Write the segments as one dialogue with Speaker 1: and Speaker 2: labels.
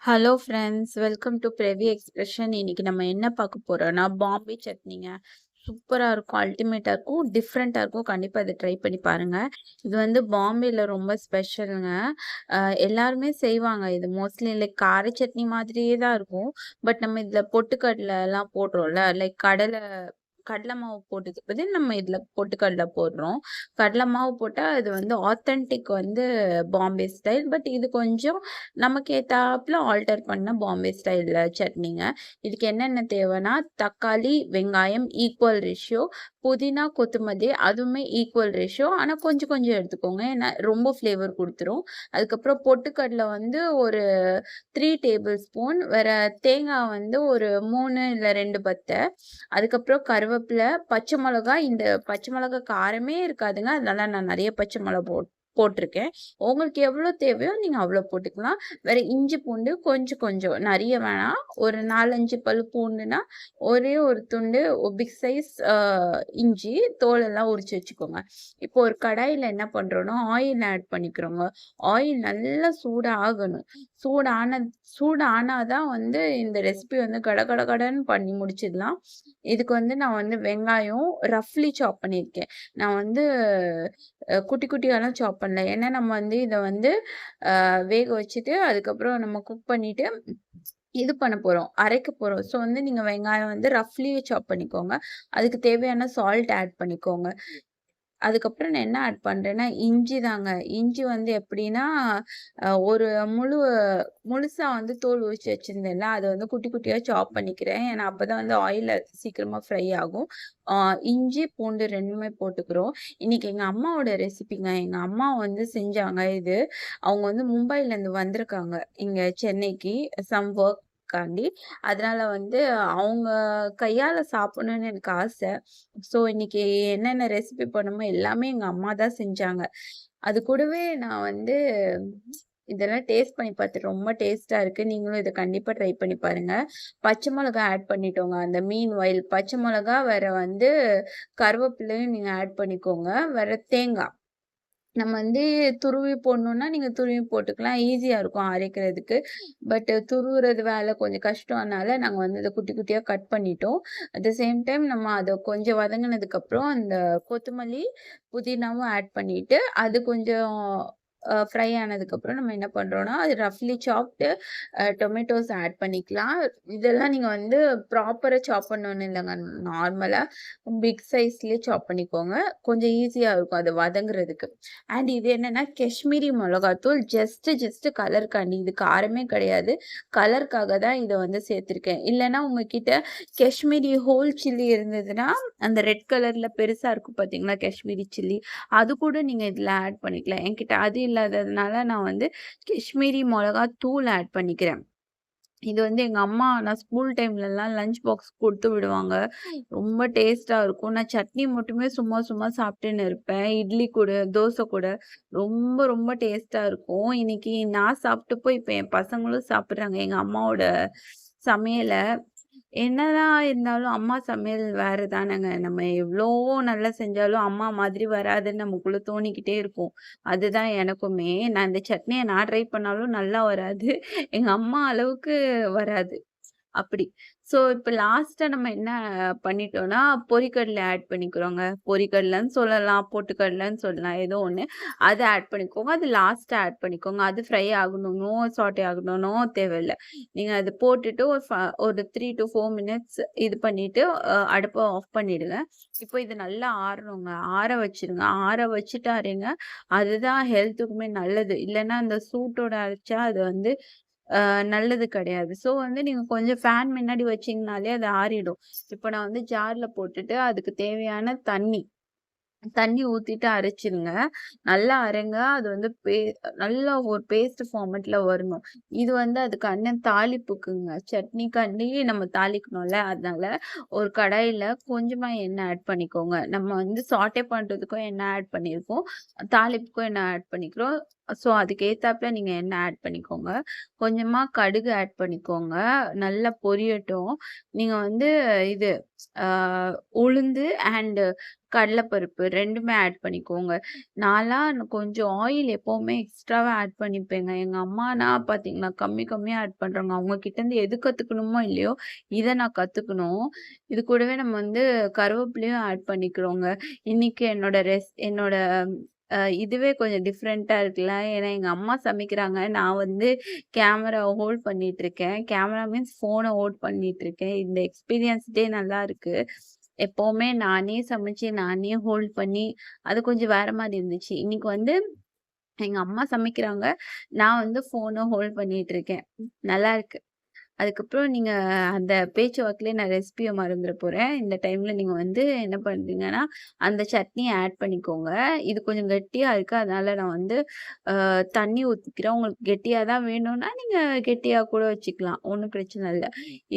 Speaker 1: Hello friends, welcome to Pravi expression. இன்னைக்கு நம்ம என்ன பார்க்க போறோம்னா பாம்பே சட்னிங்க. சூப்பரா இருக்கும், அல்டிமேட்டா இருக்கும், டிஃப்ரெண்டா இருக்கும். கண்டிப்பா இதை ட்ரை பண்ணி பாருங்க. இது வந்து பாம்பேல ரொம்ப ஸ்பெஷலுங்க. எல்லாருமே செய்வாங்க. இது மோஸ்ட்லி லைக் கார சட்னி மாதிரியே தான் இருக்கும். பட் நம்ம இதுல பொட்டுக்கடலை எல்லாம் போடுறோம்ல, லைக் கடலை மாவு போட்டதுக்கு பதில் நம்ம இதுல பொட்டுக்கடலை போடுறோம். கடலை மாவு போட்டா இது வந்து ஆத்தென்டிக் வந்து பாம்பே ஸ்டைல். பட் இது கொஞ்சம் நமக்கு ஏத்தாப்புல ஆல்டர் பண்ண பாம்பே ஸ்டைல்ல சட்னிங்க. இதுக்கு என்னென்ன தேவைன்னா, தக்காளி, வெங்காயம் ஈக்குவல் ரேஷியோ, புதினா, கொத்தமல்லி அதுவுமே ஈக்குவல் ரேஷியோ. ஆனா கொஞ்சம் கொஞ்சம் எடுத்துக்கோங்க. ஏன்னா ரொம்ப ஃப்ளேவர் குடுத்துரும். அதுக்கப்புறம் பொட்டுக்கடலை வந்து ஒரு 3 டேபிள் ஸ்பூன், வேற தேங்காய் வந்து ஒரு 3 இல்ல 2 பத்தை. அதுக்கப்புறம் கருவேப்பிலை, பச்சை மிளகா. இந்த பச்சை மிளகா காரமே இருக்காதுங்க. அதனால நான் நிறைய பச்சை மிளகா போட்டிருக்கேன். உங்களுக்கு எவ்வளோ தேவையோ நீங்க அவ்வளோ போட்டுக்கலாம். வேற இஞ்சி பூண்டு கொஞ்சம் கொஞ்சம், நிறைய வேணாம். ஒரு 4, 5 பல் பூண்டுனா ஒரே ஒரு துண்டு பிக் சைஸ் இஞ்சி தோலெல்லாம் உரிச்சு வச்சுக்கோங்க. இப்போ ஒரு கடாயில என்ன பண்றோம்னா ஆயில் ஆட் பண்ணிக்கிறோங்க. ஆயில் நல்லா சூடாகணும். சூடான சூடானாதான் வந்து இந்த ரெசிபி வந்து கடகடன்னு பண்ணி முடிச்சிடலாம். இதுக்கு வந்து நான் வந்து வெங்காயம் ரஃப்லி சாப் பண்ணியிருக்கேன். நான் வந்து குட்டி குட்டியாலாம் சாப் பண்ணல. ஏன்னா நம்ம வந்து இதை வந்து வேக வச்சுட்டு அதுக்கப்புறம் நம்ம குக் பண்ணிட்டு இது பண்ண போறோம், அரைக்க போறோம். ஸோ வந்து நீங்க வெங்காயம் வந்து ரஃப்லி சாப் பண்ணிக்கோங்க. அதுக்கு தேவையான சால்ட் ஆட் பண்ணிக்கோங்க. அதுக்கப்புறம் நான் என்ன ஆட் பண்றேன்னா, இஞ்சி தாங்க. இஞ்சி வந்து எப்படின்னா, ஒரு முழுசா வந்து தோல் உரிச்சு வச்சிருந்தேன்ல, அத வந்து குட்டி குட்டியா சாப் பண்ணிக்கிறேன். ஏன்னா அப்பதான் வந்து ஆயில்ல சீக்கிரமா ஃப்ரை ஆகும். ஆ இஞ்சி, பூண்டு 2மே போட்டுக்கிறோம். இன்னைக்கு எங்க அம்மாவோட ரெசிபிங்க. எங்க அம்மா வந்து செஞ்சாங்க இது. அவங்க வந்து மும்பைலேருந்து வந்திருக்காங்க இங்க சென்னைக்கு சம் ஒர்க் காண்டி. அதனால வந்து அவங்க கையால சாப்பிடணும்னு எனக்கு ஆசை. ஸோ இன்னைக்கு என்னென்ன ரெசிபி பண்ணுமோ எல்லாமே எங்க அம்மா தான் செஞ்சாங்க. அது கூடவே நான் வந்து இதெல்லாம் டேஸ்ட் பண்ணி பார்த்துட்டு ரொம்ப டேஸ்ட்டா இருக்கு. நீங்களும் இத கண்டிப்பா ட்ரை பண்ணி பாருங்க. பச்சை மிளகா ஆட் பண்ணிட்டோங்க. அந்த மீன் வயல் பச்சை மிளகா, வேற வந்து கருவேப்பிலையும் நீங்க ஆட் பண்ணிக்கோங்க. வேற தேங்காய். நம்ம வந்து துருவி போடணும்னா நீங்க துருவி போட்டுக்கலாம். ஈஸியா இருக்கும் அரைக்கிறதுக்கு. பட் துருவுறது வேலை கொஞ்சம் கஷ்டம்னால நாங்க வந்து இத குட்டி குட்டியா கட் பண்ணிட்டோம். அட் த சேம் டைம் நம்ம அத கொஞ்சம் வதங்குனதுக்கு அப்புறம் அந்த கொத்தமல்லி, புதினாவும் ஆட் பண்ணிட்டு, அது கொஞ்சம் ஃப்ரை ஆனதுக்கப்புறம் நம்ம என்ன பண்றோம்னா, அது ரஃப்லி சாப்டு டொமேட்டோஸ் ஆட் பண்ணிக்கலாம். இதெல்லாம் நீங்க வந்து ப்ராப்பரா சாப் பண்ணணும்னு இல்லங்க. நார்மலா பிக் சைஸ்லயே சாப் பண்ணிக்கோங்க. கொஞ்சம் ஈஸியா இருக்கும் அது வதங்குறதுக்கு. அண்ட் இது என்னன்னா காஷ்மீரி மிளகாத்தூள். ஜஸ்ட் கலருக்காண்டி. இது காரமே கிடையாது. கலருக்காக தான் இத வந்து சேர்த்துருக்கேன். இல்லன்னா உங்ககிட்ட காஷ்மீரி ஹோல் சில்லி இருந்ததுன்னா, அந்த ரெட் கலர்ல பெருசா இருக்கும் பார்த்தீங்களா காஷ்மீரி சில்லி, அது கூட நீங்க இதுல ஆட் பண்ணிக்கலாம். என்கிட்ட அது இல்லாததுனால நான் வந்து காஷ்மீரி மொளகா தூள் ஆட் பண்ணிக்கிறேன். இது வந்து எங்க அம்மா நான் ஸ்கூல் டைம்லலாம் லஞ்ச் பாக்ஸ் குடுத்து விடுவாங்க. ரொம்ப டேஸ்ட்டா இருக்கும். நான் சட்னி மட்டுமே சும்மா சும்மா சாப்பிட்டுன்னு இருப்பேன். இட்லி கூட, தோசை கூட ரொம்ப டேஸ்ட்டா இருக்கும். இன்னைக்கு நான் சாப்பிட்டப்போ இப்ப என் பசங்களும் சாப்பிடுறாங்க எங்க அம்மாவோட சமையல. என்னதான் இருந்தாலும் அம்மா சமையல் வேற தானங்க. நம்ம எவ்வளவோ நல்லா செஞ்சாலும் அம்மா மாதிரி வராதுன்னு நமக்குள்ள தோணிக்கிட்டே இருக்கும். அதுதான் எனக்குமே. நான் இந்த சட்னிய நான் ட்ரை பண்ணாலும் நல்லா வராது. எங்க அம்மா அளவுக்கு வராது. அப்படி. ஸோ இப்ப லாஸ்ட்டா நம்ம என்ன பண்ணிட்டோம்னா, பொரிக்கடலை ஆட் பண்ணிக்கிறோங்க. பொரிக்கடலைன்னு சொல்லலாம், பொட்டுக்கடலைன்னு சொல்லலாம். ஏதோ ஒண்ணு. அத ஆட் பண்ணிக்கோங்க. அது லாஸ்ட்டா ஆட் பண்ணிக்கோங்க. அது ஃப்ரை ஆகணும்னோ, சாட்டே ஆகணும்னோ தேவையில்ல. நீங்க அது போட்டுட்டு ஒரு 3 to 4 மினிட்ஸ் இது பண்ணிட்டு அடுப்ப ஆஃப் பண்ணிடுங்க. இப்போ இது நல்லா ஆறணுங்க. ஆற வச்சுருங்க. ஆற வச்சுட்டு அரைங்க. அதுதான் ஹெல்த்துக்குமே நல்லது. இல்லன்னா அந்த சூட்டோட அரைச்சா அது வந்து நல்லது கிடையாது. ஸோ வந்து நீங்க கொஞ்சம் ஃபேன் முன்னாடி வச்சீங்கனாலே அது ஆறிடும். இப்ப நான் வந்து ஜார்ல போட்டுட்டு அதுக்கு தேவையான தண்ணி தண்ணி ஊத்திட்டு அரைச்சிருங்க. நல்லா அரைங்க. அது வந்து நல்லா ஒரு பேஸ்ட் ஃபார்மேட்ல வரணும். இது வந்து அதுக்கான தாளிப்புக்குங்க. சட்னிக்காண்டி நம்ம தாளிக்கணும்ல, அதனால ஒரு கடாயில கொஞ்சமா எண்ணெய் ஆட் பண்ணிக்கோங்க. நம்ம வந்து சாட்டே பண்றதுக்கும் எண்ணெய் ஆட் பண்ணியிருக்கோம். தாளிப்புக்கும் எண்ணெய் ஆட் பண்ணிக்கிறோம். ஸோ அதுக்கு ஏத்தாப்புல நீங்க எண்ணெய் ஆட் பண்ணிக்கோங்க. கொஞ்சமா கடுகு ஆட் பண்ணிக்கோங்க. நல்லா பொரியட்டும். நீங்க வந்து இது அ உளுந்து அண்ட் கடலைப்பருப்பு 2மே ஆட் பண்ணிக்கோங்க. நான்லாம் கொஞ்சம் ஆயில் எப்பவுமே எக்ஸ்ட்ராவா ஆட் பண்ணிப்பேங்க. எங்க அம்மானா பார்த்தீங்கன்னா, கம்மி கம்மியா ஆட் பண்றாங்க. அவங்க கிட்டேருந்து எது கத்துக்கணுமோ இல்லையோ, இத நான் கத்துக்கணும். இது கூடவே நம்ம வந்து கருவேப்பிலையும் ஆட் பண்ணிக்கிறோங்க. இன்னைக்கு என்னோட இதுவே கொஞ்சம் டிஃப்ரெண்ட்டா இருக்குல்ல. ஏன்னா எங்க அம்மா சமைக்கிறாங்க. நான் வந்து கேமராவ ஹோல்ட் பண்ணிட்டுருக்கேன். கேமரா மீன்ஸ் ஃபோன ஹோல்ட் பண்ணிட்டுருக்கேன். இந்த எக்ஸ்பீரியன்ஸ்டே நல்லா இருக்கு. எப்பவுமே நானே சமைச்சு, நானே ஹோல்ட் பண்ணி, அது கொஞ்சம் வேற மாரி இருந்துச்சு. இன்னைக்கு வந்து எங்க அம்மா சமைக்கிறாங்க. நான் வந்து ஃபோன ஹோல்ட் பண்ணிட்டு இருக்கேன். நல்லாருக்கு. அதுக்கப்புறம் நீங்க அந்த பேச்சு வாக்குலயே நான் ரெசிபிய மறந்துற போறேன். இந்த டைம்ல நீங்க வந்து என்ன பண்றீங்கன்னா, அந்த சட்னிய ஆட் பண்ணிக்கோங்க. இது கொஞ்சம் கெட்டியா இருக்கு. அதனால நான் வந்து தண்ணி ஊத்திக்கிறேன். உங்களுக்கு கெட்டியா தான் வேணும்னா, நீங்க கெட்டியா கூட வச்சுக்கலாம். ஒண்ணும் பிரச்சனை இல்ல.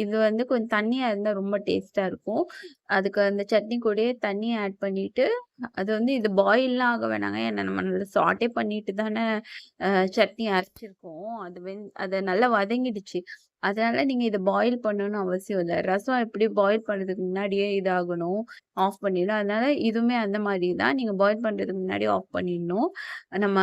Speaker 1: இது வந்து கொஞ்சம் தண்ணியா இருந்தா ரொம்ப டேஸ்ட்டா இருக்கும். அதுக்கு அந்த சட்னி கூடயே தண்ணிய ஆட் பண்ணிட்டு, அது வந்து இது பாயில்லாம் ஆக வேணாங்க. ஏன்னா நம்ம நல்லா சாட்டே பண்ணிட்டு தானே சட்னி அரைச்சிருக்கோம். அத நல்லா வதங்கிடுச்சு. அதனால நீங்க இத பாயில் பண்ணணும்னு அவசியம் இல்ல. ரசம் எப்படி பாயில் பண்றதுக்கு முன்னாடியே இதாகணும், ஆஃப் பண்ணிடணும். அதனால இதுவுமே அந்த மாதிரி தான். நீங்க பாயில் பண்றதுக்கு முன்னாடி ஆஃப் பண்ணிடணும். நம்ம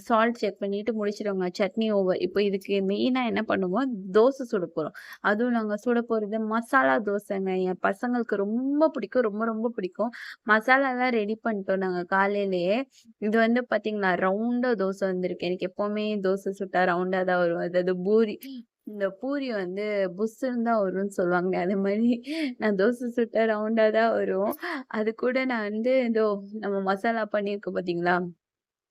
Speaker 1: சால்ட் செக் பண்ணிட்டு முடிச்சிடுவோங்க. சட்னி ஓவர். இப்போ இதுக்கு மெயினா என்ன பண்ணுவோம், தோசை சுட போறோம். அதுவும் நாங்க சுட போறது மசாலா தோசைங்க. என் பசங்களுக்கு ரொம்ப பிடிக்கும். ரொம்ப ரொம்ப பிடிக்கும். மசாலாலாம் ரெடி பண்ணிட்டோம் நாங்க காலையிலேயே. இது வந்து பார்த்தீங்களா, ரவுண்டா தோசை வந்திருக்கு. எனக்கு எப்பவுமே தோசை சுட்டா ரவுண்டா தான் வரும். அதாவது பூரி. இந்த பூரி வந்து புஸ்ஸுன்னு தான் வரும்ன்னு சொல்லுவாங்களே, அது மாரி நான் தோசை சுட்டா ரவுண்டா தான் வரும். அது கூட நான் வந்து இதோ நம்ம மசாலா பண்ணியிருக்கோம் பார்த்தீங்களா?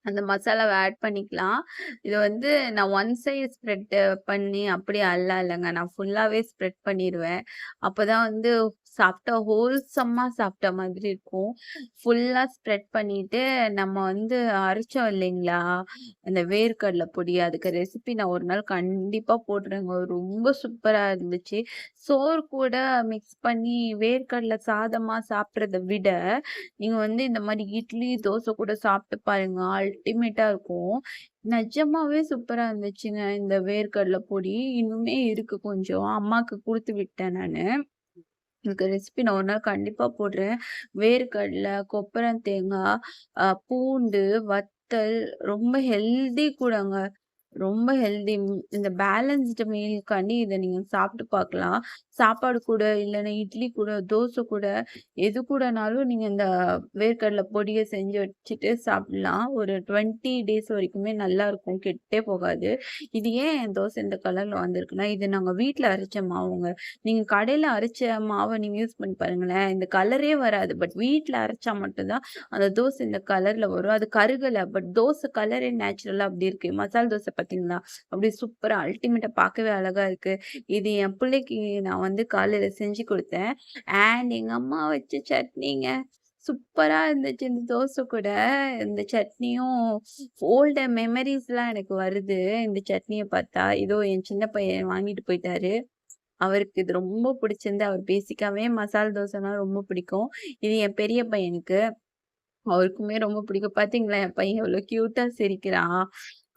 Speaker 1: அந்த மசாலாவ ஆட் பண்ணிக்கலாம். இது வந்து நான் ஒன் சைடு ஸ்ப்ரெட் பண்ணி அப்படியே அல்ல இல்லங்க. நான் ஃபுல்லாவே ஸ்ப்ரெட் பண்ணிருவேன். அப்பதான் வந்து சாப்பிட்டா ஹோல்சம்மா சாப்பிட்ட மாதிரி இருக்கும். ஃபுல்லா ஸ்ப்ரெட் பண்ணிட்டு நம்ம வந்து அரைச்சோம் இல்லைங்களா? அந்த வேர்க்கடல பொடி அதுக்கு ரெசிபி நான் ஒரு நாள் கண்டிப்பா போடுறேங்க. ரொம்ப சூப்பரா இருந்துச்சு. சோறு கூட மிக்ஸ் பண்ணி வேர்க்கடல சாதமா சாப்பிடுறத விட, நீங்க வந்து இந்த மாரி இட்லி, தோசை கூட சாப்பிட்டு பாருங்க. அல்டிமேட்டா இருக்கும். நிஜமாவே சூப்பரா இருந்துச்சுங்க. இந்த வேர்க்கடல பொடி. இன்னுமே இருக்கு கொஞ்சம். அம்மாக்கு குடுத்து விட்டேன் நானு. இதுக்கு ரெசிபி நான் ஒரு நாள் கண்டிப்பா போடுறேன். வேர்க்கடல, கொப்பரம் தேங்காய், பூண்டு, வத்தல் ரொம்ப ஹெல்தி கூடங்க. ரொம்ப ஹெல்தி. இந்த பேலன்ஸ்டு மீல்க்காண்டி இத நீங்க சாப்பிட்டு பார்க்கலாம். சாப்பாடு கூட, இல்லன்னா இட்லி கூட, தோசை கூட, எது கூடனாலும் நீங்க இந்த வேர்க்கடல பொடிய செஞ்சு வச்சுட்டு சாப்பிடலாம். ஒரு 20 டேஸ் வரைக்குமே நல்லாருக்கும். கெட்டே போகாது. இது ஏன் என் தோசை இந்த கலர்ல வந்திருக்குன்னா, இது நாங்க வீட்ல அரைச்ச மாவுங்க. நீங்க கடையில அரைச்ச மாவ நீங்க யூஸ் பண்ணி பாருங்களேன். இந்த கலரே வராது. பட் வீட்ல அரைச்சா மட்டும் தான் அந்த தோசை இந்த கலர்ல வரும். அது கருகல. பட் தோசை கலரே நேச்சுரலா அப்படி இருக்கு. மசால் தோசை பார்த்தீங்களா? அப்படியே சூப்பரா அல்டிமேட்டா பார்க்கவே அழகா இருக்கு. இது என் பிள்ளைக்கு நான் வந்து காலையில செஞ்சு குடுத்தேன். அண்ட் எங்க அம்மா வச்ச சட்னிங்க. சூப்பரா இருந்துச்சு இந்த தோசை கூட. இந்த சட்னியும் ஓல்டு மெமரீஸ்லாம் எனக்கு வருது. இந்த சட்னிய பார்த்தா. இதோ என் சின்ன பையன் வாங்கிட்டு போயிட்டாரு. அவருக்கு இது ரொம்ப பிடிச்சிருந்து. அவர் பேசிக்காவே மசால் தோசைனா ரொம்ப பிடிக்கும். இது என் பெரிய பையனுக்கு. அவருக்குமே ரொம்ப பிடிக்கும். பார்த்தீங்களா, என் பையன் எவ்வளோ கியூட்டா சிரிக்கிறான்.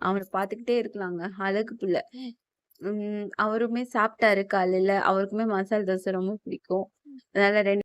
Speaker 1: அவன பார்த்துக்கிட்டே இருக்கலாங்க. அழகு புள்ள. அவருமே சாப்பிட்டாரு காலையில. அவருக்குமே மசால் தோசை ரொம்ப பிடிக்கும். அதனால 2